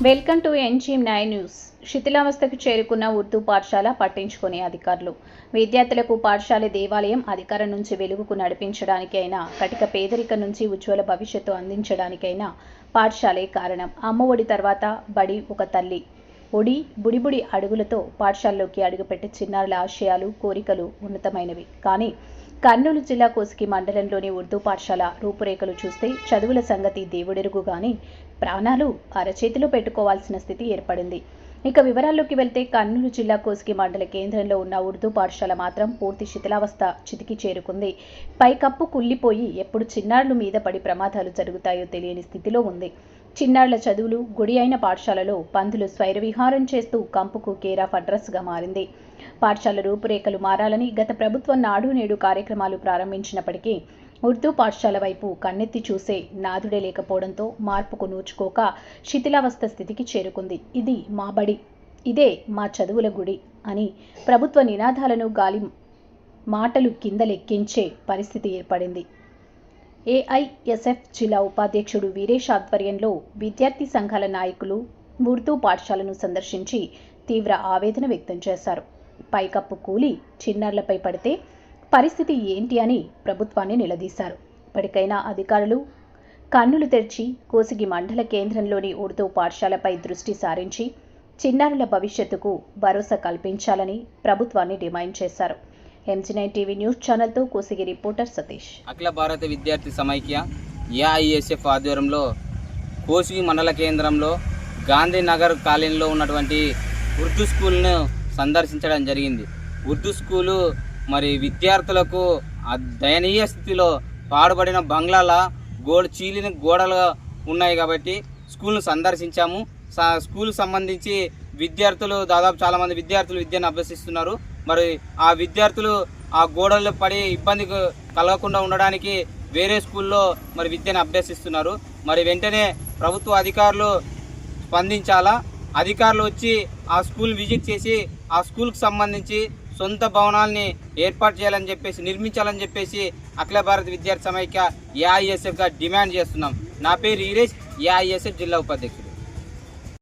Welcome to NG9 news. శిథిలావస్థకు చేరుకున్న ఉర్దూ పాఠశాల పట్టించుకునే అధికారులు. విద్యార్థులకు పాఠశాల దేవాలయం, అధికారం నుంచి వెలుగుకు నడిపించడానికైనా, కటిక పేదరికం నుంచి ఉజ్వల భవిష్యత్తు అందించడానికైనా పాఠశాలే కారణం. అమ్మ ఒడి తర్వాత బడి ఒక తల్లి ఒడి బుడిబుడి అడుగులతో పాఠశాలలోకి అడుగుపెట్టే చిన్నారుల ఆశయాలు, కోరికలు ఉన్నతమైనవి. కానీ కర్నూలు జిల్లా కోసిగి మండలంలోని ఉర్దూ పాఠశాల రూపురేఖలు చూస్తే చదువుల సంగతి దేవుడెరుగు గాని ప్రాణాలు అరచేతిలో పెట్టుకోవాల్సిన స్థితి ఏర్పడింది. ఇక వివరాల్లోకి వెళ్తే కర్నూలు జిల్లా కోసిగి మండల కేంద్రంలో ఉన్న ఉర్దూ పాఠశాల మాత్రం పూర్తి శిథిలావస్థ చితికి చేరుకుంది. పైకప్పు కుళ్ళిపోయి ఎప్పుడు చిన్నారుల మీద పడి ప్రమాదాలు జరుగుతాయో తెలియని స్థితిలో ఉంది. చిన్నారుల చదువులు గుడి అయిన పాఠశాలలో పందులు స్వైరవిహారం చేస్తూ కంపుకు కేర్ ఆఫ్ అడ్రస్గా మారింది. పాఠశాల రూపురేఖలు మారాలని గత ప్రభుత్వం నాడు నేడు కార్యక్రమాలు ప్రారంభించినప్పటికీ ఉర్దూ పాఠశాల వైపు కన్నెత్తి చూసే నాదుడే లేకపోవడంతో మార్పుకు నోచుకోక శిథిలావస్థ స్థితికి చేరుకుంది. ఇది మా బడి, ఇదే మా చదువుల గుడి అని ప్రభుత్వ నినాదాలను గాలి మాటలు కింద లెక్కించే పరిస్థితి ఏర్పడింది. AISF జిల్లా ఉపాధ్యక్షుడు వీరేష్ ఆధ్వర్యంలో విద్యార్థి సంఘాల నాయకులు ఉర్దూ పాఠశాలను సందర్శించి తీవ్ర ఆవేదన వ్యక్తం చేశారు. పైకప్పు కూలి చిన్నారులపై పడితే పరిస్థితి ఏంటి అని ప్రభుత్వాన్ని నిలదీశారు. ఇప్పటికైనా అధికారులు కన్నులు తెరిచి కోసిగి మండల కేంద్రంలోని ఉర్దూ పాఠశాలపై దృష్టి సారించి చిన్నారుల భవిష్యత్తుకు భరోసా కల్పించాలని ప్రభుత్వాన్ని డిమాండ్ చేశారు. NG9 టీవీ న్యూస్ ఛానల్తో కోసిగి రిపోర్టర్ సతీష్. అఖిల భారత విద్యార్థి సమైక్య AISF ఆధ్వర్యంలో కోసిగి మండల కేంద్రంలో గాంధీనగర్ కాలనీలో ఉన్నటువంటి ఉర్దూ స్కూల్ను సందర్శించడం జరిగింది. ఉర్దూ స్కూలు మరి విద్యార్థులకు దయనీయ స్థితిలో పాడుబడిన బంగ్లాల చీలిన గోడలు ఉన్నాయి కాబట్టి స్కూల్ను సందర్శించాము. స్కూల్ సంబంధించి విద్యార్థులు దాదాపు చాలామంది విద్యార్థులు విద్యను అభ్యసిస్తున్నారు. మరి ఆ విద్యార్థులు ఆ గోడలు పడి ఇబ్బంది కలగకుండా ఉండడానికి వేరే స్కూల్లో మరి విద్యను అభ్యసిస్తున్నారు. మరి వెంటనే ప్రభుత్వ అధికారులు స్పందించాలా, అధికారులు వచ్చి ఆ స్కూల్ విజిట్ చేసి ఆ స్కూల్కి సంబంధించి సొంత భవనాల్ని ఏర్పాటు చేయాలని చెప్పేసి నిర్మించాలని చెప్పేసి అఖిల భారత విద్యార్థి సమైక్య AISFగా డిమాండ్ చేస్తున్నాం. నా పేరు వీరేష్, AISF జిల్లా ఉపాధ్యక్షుడు.